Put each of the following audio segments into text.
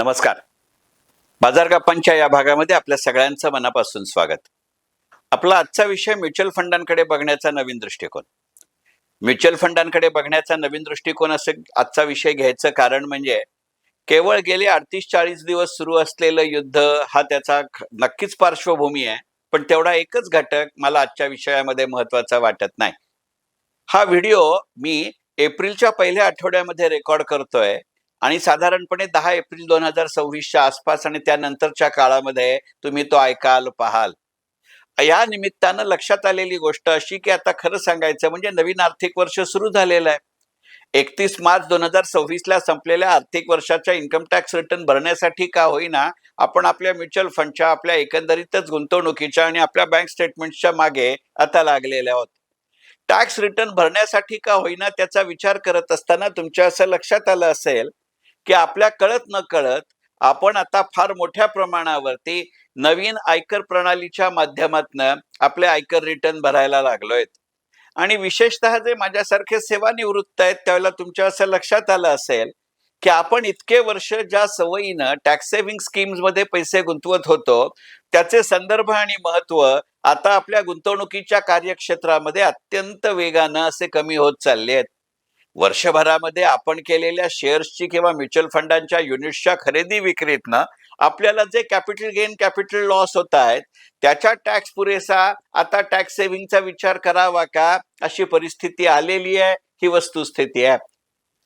नमस्कार. बाजार गप्पांच्या या भागामध्ये आपल्या सगळ्यांचं मनापासून स्वागत. आपला आजचा विषय म्युच्युअल फंडांकडे बघण्याचा नवीन दृष्टिकोन. म्युच्युअल फंडांकडे बघण्याचा नवीन दृष्टिकोन असं आजचा विषय घ्यायचं कारण म्हणजे केवळ गेले 38-40 दिवस सुरू असलेलं युद्ध हा त्याचा नक्कीच पार्श्वभूमी आहे, पण तेवढा एकच घटक मला आजच्या विषयामध्ये महत्वाचा वाटत नाही. हा व्हिडिओ मी एप्रिलच्या पहिल्या आठवड्यामध्ये रेकॉर्ड करतोय आणि साधारणपणे 10 एप्रिल 2026च्या आसपास आणि त्यानंतरच्या काळामध्ये तुम्ही तो ऐकाल, पाहाल. या निमित्तानं लक्षात आलेली गोष्ट अशी की आता खरं सांगायचं म्हणजे नवीन आर्थिक वर्ष सुरू झालेलं आहे. 31 मार्च 2026ला संपलेल्या आर्थिक वर्षाच्या इन्कम टॅक्स रिटर्न भरण्यासाठी का होईना आपण आपल्या म्युच्युअल फंडच्या, आपल्या एकंदरीतच गुंतवणुकीच्या आणि आपल्या बँक स्टेटमेंटच्या मागे आता लागलेले आहोत. टॅक्स रिटर्न भरण्यासाठी का होईना त्याचा विचार करत असताना तुमच्या असं लक्षात आलं असेल की आपल्या कळत न कळत आपण आता फार मोठ्या प्रमाणावरती नवीन आयकर प्रणालीच्या माध्यमातनं आपले आयकर रिटर्न भरायला लागलोय. आणि विशेषतः जे माझ्यासारखे सेवानिवृत्त आहेत त्यावेळेला तुमच्या असं लक्षात आलं असेल की आपण इतके वर्ष ज्या सवयीनं टॅक्स सेव्हिंग स्कीम्स मध्ये पैसे गुंतवत होतो त्याचे संदर्भ आणि महत्व आता आपल्या गुंतवणुकीच्या कार्यक्षेत्रामध्ये अत्यंत वेगानं असे कमी होत चालले आहेत. वर्षभरामध्ये आपण केलेल्या शेअर्सची किंवा म्युच्युअल फंडांच्या युनिट्सच्या खरेदी विक्रीतनं आपल्याला जे कॅपिटल गेन, कॅपिटल लॉस होत आहेत त्याच्या टॅक्स पुरेसा आता टॅक्स सेव्हिंगचा विचार करावा का अशी परिस्थिती आलेली आहे. ही वस्तुस्थिती आहे.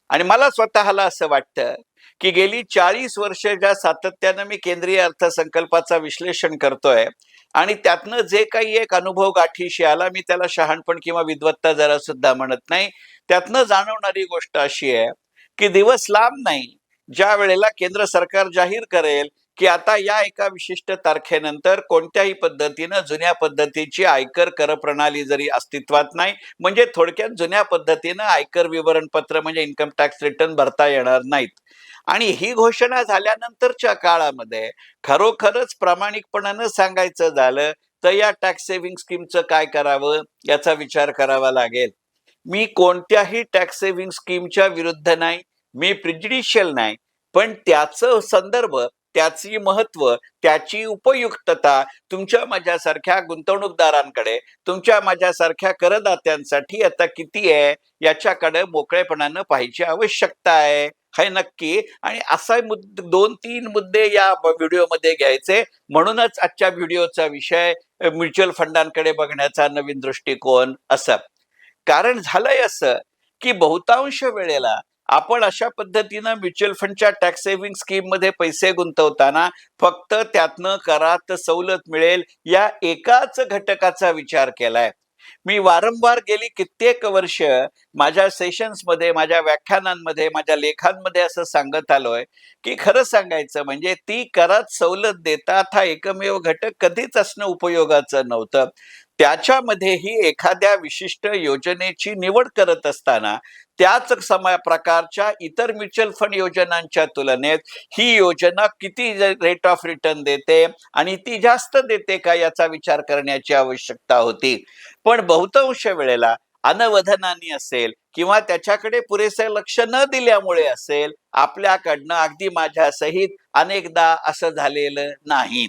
आणि मला स्वतःला असं वाटतं की गेली 40 वर्ष ज्या सातत्यानं मी केंद्रीय अर्थसंकल्पाचा विश्लेषण करतोय आणि त्यातनं जे काही एक अनुभव गाठीशी आला, मी त्याला शहाणपण किंवा विद्वत्ता जरा सुद्धा म्हणत नाही, त्यातनं जाणवणारी गोष्ट अशी आहे की दिवस लांब नाही ज्या वेळेला केंद्र सरकार जाहीर करेल की आता या एका विशिष्ट तारखेनंतर कोणत्याही पद्धतीनं जुन्या पद्धतीची आयकर कर प्रणाली जरी अस्तित्वात नाही, म्हणजे थोडक्यात जुन्या पद्धतीनं आयकर विवरणपत्र म्हणजे इन्कम टॅक्स रिटर्न भरता येणार नाहीत. आणि ही घोषणा झाल्यानंतरच्या काळामध्ये खरोखरच प्रामाणिकपणानं सांगायचं झालं तर या टॅक्स सेव्हिंग स्कीमचं काय करावं याचा विचार करावा लागेल. मी कोणत्याही टॅक्स सेव्हिंग स्कीमच्या विरुद्ध नाही, मी प्रिजुडिशियल नाही, पण त्याचं संदर्भ, त्याची महत्व, त्याची उपयुक्तता तुमच्या माझ्यासारख्या गुंतवणूकदारांकडे, तुमच्या माझ्यासारख्या करदात्यांसाठी आता किती आहे याच्याकडे मोकळेपणानं पाहायची आवश्यकता आहे. हे नक्की. आणि असा 2-3 मुद्दे या व्हिडिओमध्ये घ्यायचे, म्हणूनच आजच्या व्हिडिओचा विषय म्युच्युअल फंडांकडे बघण्याचा नवीन दृष्टिकोन असं. कारण झालंय असं की बहुतांश वेळेला आपण अशा पद्धतीनं म्युच्युअल फंडच्या टॅक्स सेव्हिंग स्कीम मध्ये पैसे गुंतवताना फक्त त्यातनं करात सवलत मिळेल या एकाच घटकाचा विचार केलाय. मी वारंवार गेली कित्येक वर्ष माझ्या सेशन्समध्ये, माझ्या व्याख्यानांमध्ये, माझ्या लेखांमध्ये असं सांगत आलोय की खरं सांगायचं म्हणजे ती करात सवलत देतात हा एकमेव घटक कधीच असणं उपयोगाचं नव्हतं. त्याच्यामध्येही एखाद्या विशिष्ट योजनेची निवड करत असताना त्याच प्रकारच्या इतर म्युच्युअल फंड योजनांच्या तुलनेत ही योजना किती रेट ऑफ रिटर्न देते आणि ती जास्त देते का याचा विचार करण्याची आवश्यकता होती. पण बहुतांश वेळेला अनवधानाने असेल किंवा त्याच्याकडे पुरेसे लक्ष न दिल्यामुळे असेल, आपल्याकडनं अगदी माझ्या सहित अनेकदा असं झालेलं नाही.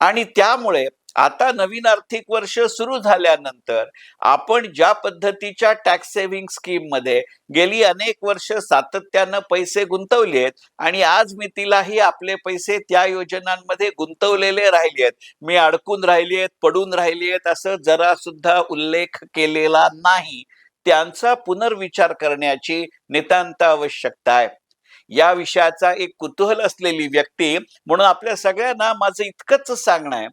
आणि त्यामुळे आता नवीन आर्थिक वर्ष सुरू झाल्यानंतर आपण ज्या पद्धतीच्या टॅक्स सेव्हिंग स्कीम मध्ये गेली अनेक वर्ष सातत्यानं पैसे गुंतवलेत आणि आज मितीलाही आपले पैसे त्या योजनांमध्ये गुंतवलेले राहिलेत, मी अडकून राहिलेत, पडून राहिलेत असं जरा सुद्धा उल्लेख केलेला नाही, त्यांचा पुनर्विचार करण्याची नितांत आवश्यकता आहे. या विषयाचा एक कुतूहल असलेली व्यक्ती म्हणून आपल्या सगळ्यांना माझं इतकंच सांगणं आहे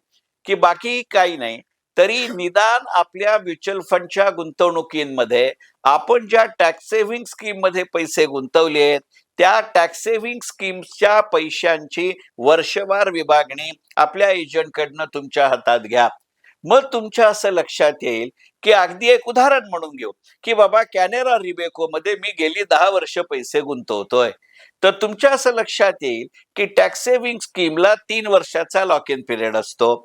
की बाकी काही नाही तरी निदान आपल्या म्युच्युअल फंडच्या गुंतवणुकींमध्ये आपण ज्या टॅक्स सेव्हिंग स्कीम मध्ये पैसे गुंतवलेत त्या टॅक्स सेव्हिंग स्कीम्सच्या पैशांची वर्षवार विभागणी आपल्या एजंटकडनं तुमच्या हातात घ्या. मग तुमच्या असं लक्षात येईल की अगदी एक उदाहरण म्हणून घेऊ की बाबा कॅनेरा रिबेको मध्ये मी गेली 10 वर्ष पैसे गुंतवतोय, तर तुमच्या असं लक्षात येईल की टॅक्स सेव्हिंग स्कीमला 3 वर्षाचा लॉक इन पिरियड असतो.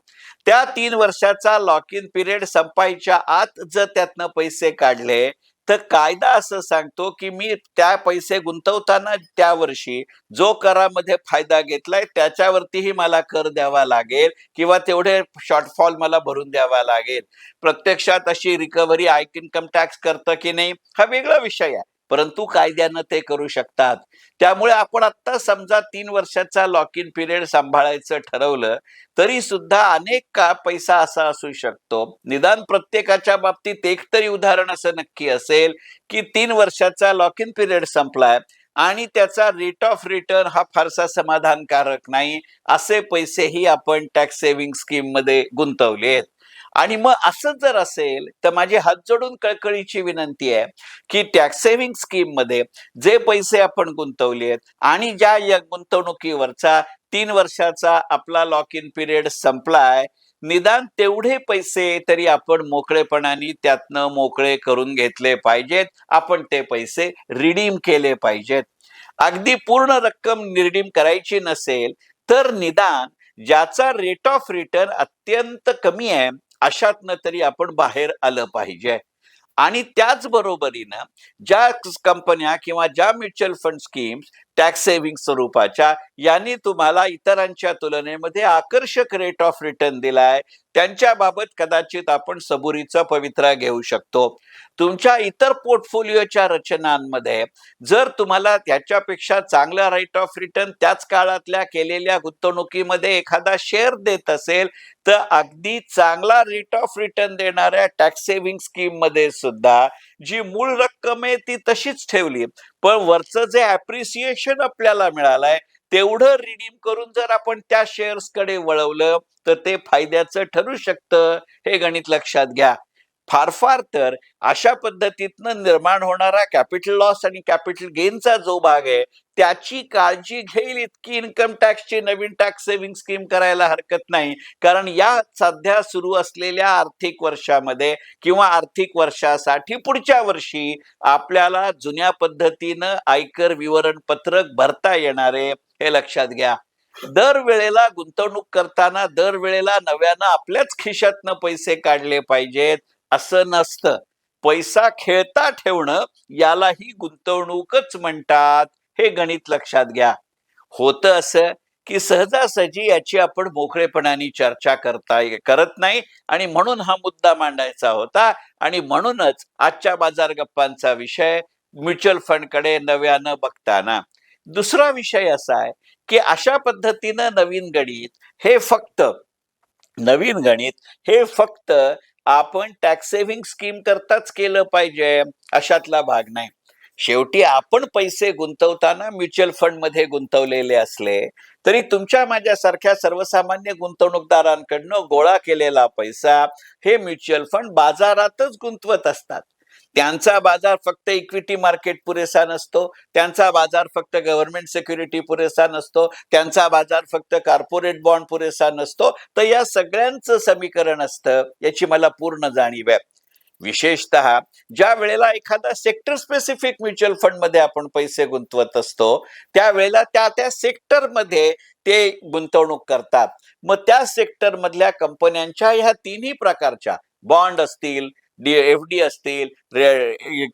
त्या 3 वर्षाचा लॉक इन पिरियड संपायच्या आत जर त्यातनं पैसे काढले तर कायदा असं सांगतो, की मी त्या पैसे गुंतवताना त्या वर्षी जो करामध्ये फायदा घेतलाय त्याच्यावरतीही मला कर द्यावा लागेल किंवा तेवढे शॉर्टफॉल मला भरून द्यावा लागेल. प्रत्यक्षात अशी रिकव्हरी इन्कम टॅक्स करतं की नाही हा वेगळा विषय आहे. परंतु कायद्यानं ते करू शकतात. त्यामुळे आपण आत्ता समजा 3 वर्षाचा लॉक इन पिरियड सांभाळायचं ठरवलं, तरी सुद्धा अनेक का पैसा असा असू शकतो. निदान प्रत्येकाच्या बाबतीत एक तरी उदाहरण असं नक्की असेल, की 3 वर्षाचा लॉक इन पिरियड संपलाय आणि त्याचा रेट ऑफ रिटर्न हा फारसा समाधानकारक नाही. असे पैसेही आपण टॅक्स सेव्हिंग स्कीममध्ये गुंतवलेत. आणि मग असंच जर असेल, तर माझी हात जोडून कळकळीची विनंती आहे, की टॅक्स सेव्हिंग स्कीममध्ये जे पैसे आपण गुंतवलेत आणि ज्या या गुंतवणुकीवरचा 3 वर्षाचा आपला लॉक इन पिरियड संपलाय, निदान तेवढे पैसे तरी आपण मोकळेपणाने त्यातनं मोकळे करून घेतले पाहिजेत. आपण ते पैसे रिडीम केले पाहिजेत. अगदी पूर्ण रक्कम रिडीम करायची नसेल, तर निदान ज्याचा रेट ऑफ रिटर्न अत्यंत कमी आहे, अशातनं तरी आपण बाहेर आलं पाहिजे. आणि त्याच बरोबरीनं ज्या कंपन्या किंवा ज्या mutual fund schemes tax saving स्वरूपाच्या यांनी तुम्हाला इतरांच्या तुलनेमध्ये आकर्षक रेट ऑफ रिटर्न दिलाय, त्यांच्याबाबत कदाचित आपण सबुरीचा पवित्रा घेऊ शकतो. तुमच्या इतर पोर्टफोलिओच्या रचनांमध्ये जर तुम्हाला त्याच्यापेक्षा चांगला रेट ऑफ रिटर्न त्याच काळातल्या केलेल्या गुंतवणुकीमध्ये एखादा शेअर देत असेल, तर अगदी चांगला रेट ऑफ रिटर्न देणाऱ्या टॅक्स सेव्हिंग स्कीम मध्ये सुद्धा जी मूळ रक्कम आहे ती तशीच ठेवली, पण वरचं जे अप्रिसिएशन आपल्याला मिळालंय तेवढं रिडीम करून जर आपण त्या शेअर्स कडे वळवलं, तर ते फायद्याचं ठरू शकतं. हे गणित लक्षात घ्या. फार फार तर अशा पद्धतीतनं निर्माण होणारा कॅपिटल लॉस आणि कॅपिटल गेनचा जो भाग आहे त्याची काळजी घेईल इतकी इन्कम टॅक्सची नवीन टॅक्स सेव्हिंग स्कीम करायला हरकत नाही. कारण या सध्या सुरू असलेल्या आर्थिक वर्षामध्ये किंवा आर्थिक वर्षासाठी पुढच्या वर्षी आपल्याला जुन्या पद्धतीनं आयकर विवरण पत्रक भरता येणार आहे, हे लक्षात घ्या. दरवेळेला गुंतवणूक करताना दरवेळेला नव्यानं आपल्याच खिशातनं पैसे काढले पाहिजेत असं नसतं. पैसा खेळता ठेवणं यालाही गुंतवणूकच म्हणतात. हे गणित लक्षात घ्या. होतं असं, की सहजासहजी याची आपण मोकळेपणाने चर्चा करत नाही आणि म्हणून हा मुद्दा मांडायचा होता आणि म्हणूनच आजच्या बाजार गप्पांचा विषय म्युच्युअल फंडकडे नव्यानं बघताना. दुसरा विषय असा आहे, की अशा पद्धतीनं नवीन गणित हे फक्त आपण टॅक्स सेव्हिंग स्कीम करताच केलं पाहिजे अशातला भाग नाही. शेवटी आपण पैसे गुंतवताना म्युच्युअल फंड मध्ये गुंतवलेले असले तरी तुमच्या माझ्यासारख्या सर्वसामान्य गुंतवणूकदारांकडनं गोळा केलेला पैसा हे म्युच्युअल फंड बाजारातच गुंतवत असतात. त्यांचा बाजार फक्त इक्विटी मार्केट पुरेसा नसतो, त्यांचा बाजार फक्त गव्हर्नमेंट सिक्युरिटी पुरेसा नसतो, त्यांचा बाजार फक्त कॉर्पोरेट बॉन्ड पुरेसा नसतो. तर या सगळ्यांचं समीकरण असतं, याची मला पूर्ण जाणीव आहे. विशेषतः ज्या वेळेला एखादा सेक्टर स्पेसिफिक म्युच्युअल फंड मध्ये आपण पैसे गुंतवत असतो, त्यावेळेला त्या त्या सेक्टर मध्ये ते गुंतवणूक करतात. मग त्या सेक्टर मधल्या कंपन्यांच्या ह्या तिन्ही प्रकारच्या बॉन्ड असतील, एफडी असतील,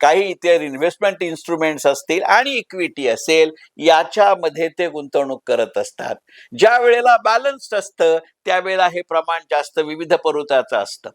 काही इतर इन्व्हेस्टमेंट इन्स्ट्रुमेंट्स असतील आणि इक्विटी असेल, याच्यामध्ये ते गुंतवणूक करत असतात. ज्या वेळेला बॅलन्स्ड असतं त्यावेळेला हे प्रमाण जास्त विविध प्रवृत्ताचं असतं.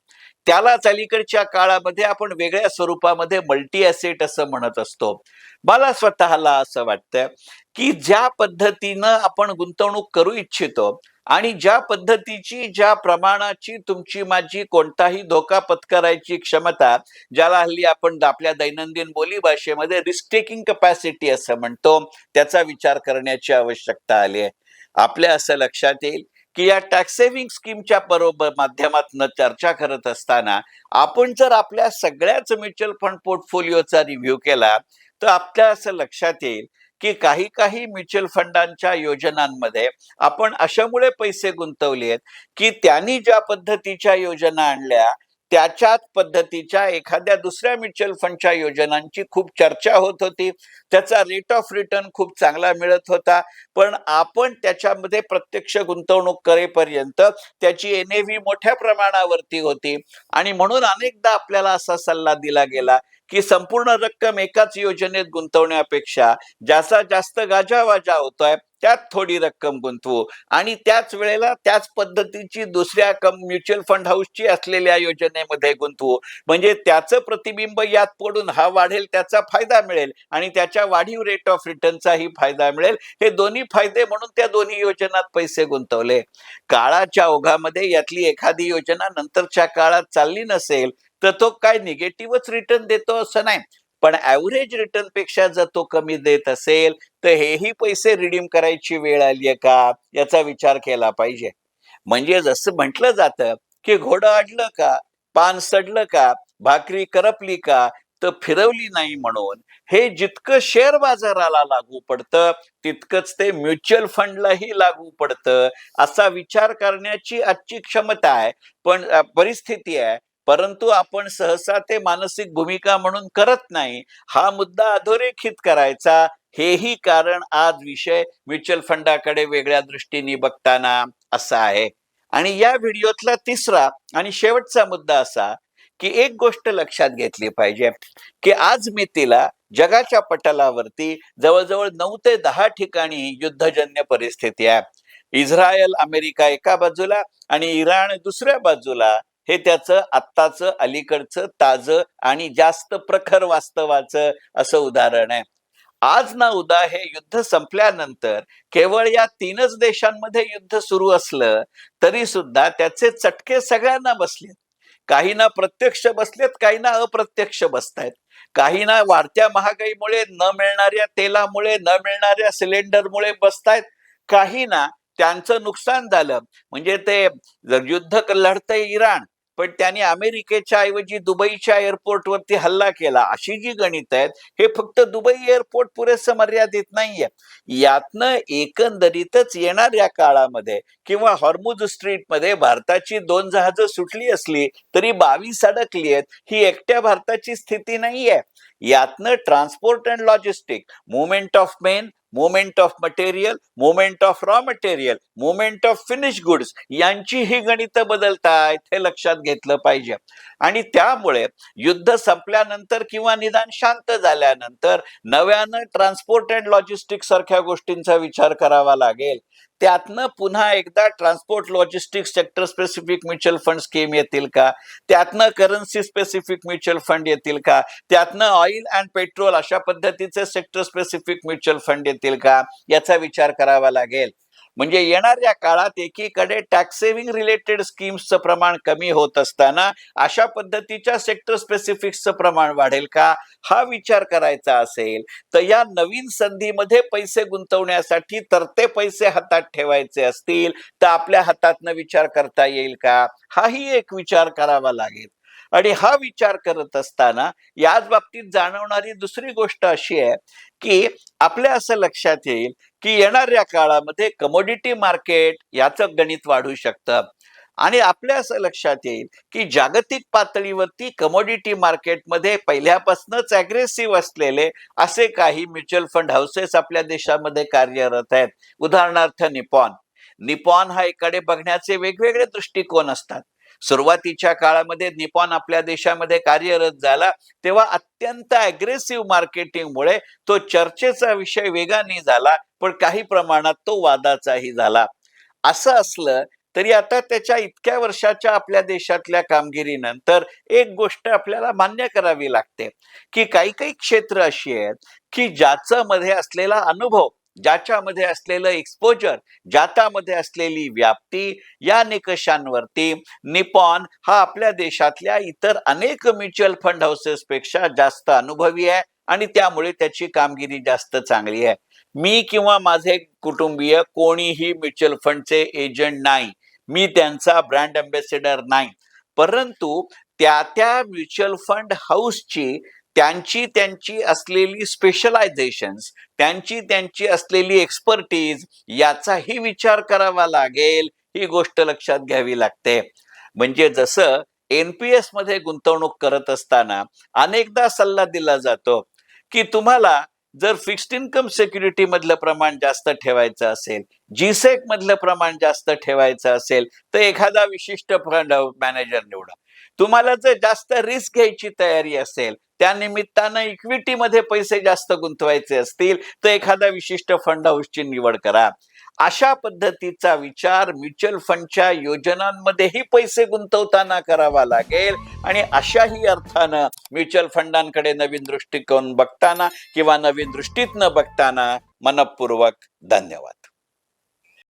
त्यालाच अलीकडच्या काळामध्ये आपण वेगळ्या स्वरूपामध्ये मल्टी ॲसेट असं म्हणत असतो. मला स्वतःला असं वाटतं, की ज्या पद्धतीनं आपण गुंतवणूक करू इच्छितो आणि ज्या पद्धतीची ज्या प्रमाणाची तुमची माझी कोणताही धोका पत्करायची क्षमता, ज्याला हल्ली आपण आपल्या दैनंदिन बोली भाषेमध्ये रिस्क टेकिंग कपॅसिटी असं म्हणतो, त्याचा विचार करण्याची आवश्यकता आली आहे. आपल्या असं लक्षात येईल, की या टॅक्स सेव्हिंग स्कीमच्या बरोबर माध्यमातून चर्चा करत असताना आपण जर आपल्या सगळ्याच म्युच्युअल फंड पोर्टफोलिओचा रिव्ह्यू केला, तर आपल्या असं लक्षात येईल, की काही काही म्युच्युअल फंडांच्या योजनांमध्ये आपण अशामुळे पैसे गुंतवले आहेत, की त्यांनी ज्या पद्धतीच्या योजना आणल्या त्याच्याच पद्धतीच्या एखाद्या दुसऱ्या म्युच्युअल फंडच्या योजनांची खूप चर्चा होत होती. त्याचा रेट ऑफ रिटर्न खूप चांगला मिळत होता, पण आपण त्याच्यामध्ये प्रत्यक्ष गुंतवणूक करेपर्यंत त्याची एनएव्ही मोठ्या प्रमाणावरती होती आणि म्हणून अनेकदा आपल्याला असा सल्ला दिला गेला, की संपूर्ण रक्कम एकाच योजनेत गुंतवण्यापेक्षा ज्याचा जास्त गाजावाजा होतोय त्यात थोडी रक्कम गुंतवू आणि त्याच वेळेला त्याच पद्धतीची दुसऱ्या म्युच्युअल फंड हाऊसची असलेल्या योजनेमध्ये गुंतवू. म्हणजे त्याचं प्रतिबिंब यात पडून हा वाढेल, त्याचा फायदा मिळेल आणि त्याच्या वाढीव रेट ऑफ रिटर्नचाही फायदा मिळेल. हे दोन्ही फायदे म्हणून त्या दोन्ही योजनात पैसे गुंतवले. काळाच्या ओघामध्ये यातली एखादी योजना नंतरच्या काळात चालली नसेल तर तो काय निगेटिव्हच रिटर्न देतो असं नाही, पण ऍव्हरेज रिटर्न पेक्षा जर तो कमी देत असेल तर हेही पैसे रिडीम करायची वेळ आली आहे का याचा विचार केला पाहिजे. म्हणजे जसं म्हटलं जातं की घोडं अडलं का, पान सडलं का, भाकरी करपली का, तर फिरवली नाही म्हणून हे जितकं शेअर बाजाराला लागू पडतं तितकंच ते म्युच्युअल फंडलाही लागू पडतं. असा विचार करण्याची आजची क्षमता आहे, पण परिस्थिती आहे. परंतु आपण सहसा ते मानसिक भूमिका म्हणून करत नाही. हा मुद्दा अधोरेखित करायचा, हेही कारण आज विषय म्युच्युअल फंडाकडे वेगळ्या दृष्टीने बघताना असा आहे. आणि या व्हिडिओतला तिसरा आणि शेवटचा मुद्दा असा की एक गोष्ट लक्षात घेतली पाहिजे की आज मितीला जगाच्या पटलावरती जवळजवळ 9 ते 10 ठिकाणी युद्धजन्य परिस्थिती आहे. इस्रायल अमेरिका एका बाजूला आणि इराण दुसऱ्या बाजूला, हे त्याचं आत्ताचं अलीकडचं ताजं आणि जास्त प्रखर वास्तवाचं असं उदाहरण आहे. आज ना उद्या हे युद्ध संपल्यानंतर केवळ या 3च देशांमध्ये युद्ध सुरू असलं तरी सुद्धा त्याचे चटके सगळ्यांना बसलेत. काहींना प्रत्यक्ष बसलेत, काहींना अप्रत्यक्ष बसतायत. काहींना वाढत्या महागाईमुळे, न मिळणाऱ्या तेलामुळे, न मिळणाऱ्या सिलेंडरमुळे बसतायत. काहींना त्यांचं नुकसान झालं, म्हणजे ते युद्ध लढतंय इराण पण त्यांनी अमेरिकेच्या ऐवजी दुबईच्या एअरपोर्टवरती हल्ला केला. अशी जी गणित आहेत हे फक्त दुबई एअरपोर्ट पुरेसं मर्यादित नाहीये. यातनं एकंदरीतच येणाऱ्या काळामध्ये किंवा हॉर्मुझ स्ट्रीटमध्ये भारताची 2 जहाजं सुटली असली तरी 22 अडकली आहेत. ही एकट्या भारताची स्थिती नाहीये. यातनं transport and logistic, movement of main, movement of material, movement of raw material, movement of finish goods यांची ही गणितं बदलतायत हे लक्षात घेतलं पाहिजे. आणि त्यामुळे युद्ध संपल्यानंतर किंवा निदान शांत झाल्यानंतर नव्यानं ट्रान्सपोर्ट अँड लॉजिस्टिक सारख्या गोष्टींचा विचार करावा लागेल. त्यातनं पुन्हा एकदा transport logistic sector specific mutual fund scheme येतील का, त्यातनं करन्सी स्पेसिफिक म्युच्युअल फंड येतील का, त्यातनं ऑइल अँड पेट्रोल अशा पद्धतीचे सेक्टर स्पेसिफिक म्युच्युअल फंड येतील का याचा विचार करावा लागेल. म्हणजे येणाऱ्या काळात एकीकडे टॅक्स सेव्हिंग रिलेटेड स्कीम्सचं प्रमाण कमी होत असताना अशा पद्धतीच्या सेक्टर स्पेसिफिक्सचं प्रमाण वाढेल का हा विचार करायचा असेल तर या नवीन संधीमध्ये पैसे गुंतवण्यासाठी तरते पैसे हातात ठेवायचे असतील तर आपल्या हातातनं विचार करता येईल का हाही एक विचार करावा लागेल. आणि हा विचार करत असताना याच बाबतीत जाणवणारी दुसरी गोष्ट अशी आहे की आपल्या असं लक्षात येईल की येणाऱ्या काळामध्ये कमोडिटी मार्केट याचं गणित वाढू शकतं. आणि आपल्या असं लक्षात येईल की जागतिक पातळीवरती कमोडिटी मार्केटमध्ये पहिल्यापासूनच अग्रेसिव्ह असलेले असे काही म्युच्युअल फंड हाऊसेस आपल्या देशामध्ये कार्यरत आहेत. उदाहरणार्थ निपॉन हा एकडे बघण्याचे वेगवेगळे दृष्टिकोन असतात. सुरुवातीच्या काळामध्ये निपॉन आपल्या देशामध्ये कार्यरत झाला तेव्हा अत्यंत अग्रेसिव्ह मार्केटिंगमुळे तो चर्चेचा विषय वेगाने झाला, पण काही प्रमाणात तो वादाचाही झाला. असं असलं तरी आता त्याच्या इतक्या वर्षाच्या आपल्या देशातल्या कामगिरीनंतर एक गोष्ट आपल्याला मान्य करावी लागते की काही काही क्षेत्र अशी आहेत की ज्याचं मध्ये असलेला अनुभव, ज्याच्यामध्ये असलेलं एक्सपोजर, ज्याच्यामध्ये असलेली व्याप्ती या निकषांवरती निपॉन हा आपल्या देशातल्या इतर अनेक म्युच्युअल फंड हाऊसेस पेक्षा जास्त अनुभवी आहे आणि त्यामुळे त्याची कामगिरी जास्त चांगली आहे. मी किंवा माझे कुटुंबीय कोणीही म्युच्युअल फंडचे एजंट नाही, मी त्यांचा ब्रँड अँबॅसेडर नाही, परंतु त्या म्युच्युअल फंड हाऊसची त्यांची असलेली स्पेशलायझेशन्स, त्यांची असलेली एक्सपर्टीज याचाही विचार करावा लागेल. ही गोष्ट लक्षात घ्यावी लागते. म्हणजे जसं एनपीएस मध्ये गुंतवणूक करत असताना अनेकदा सल्ला दिला जातो की तुम्हाला जर फिक्स्ड इन्कम सिक्युरिटी मधलं प्रमाण जास्त ठेवायचं असेल, जीसेक मधलं प्रमाण जास्त ठेवायचं असेल तर एखादा विशिष्ट फंड मॅनेजर निवडा. तुम्हाला जर जास्त रिस्क घ्यायची तयारी असेल त्या निमित्तानं इक्विटीमध्ये पैसे जास्त गुंतवायचे असतील तर एखादा विशिष्ट फंड हाऊसची निवड करा. अशा पद्धतीचा विचार म्युच्युअल फंडच्या योजनांमध्येही पैसे गुंतवताना करावा लागेल. आणि अशाही अर्थानं म्युच्युअल फंडांकडे नवीन दृष्टिकोन बघताना किंवा नवीन दृष्टीत न बघताना मनपूर्वक धन्यवाद.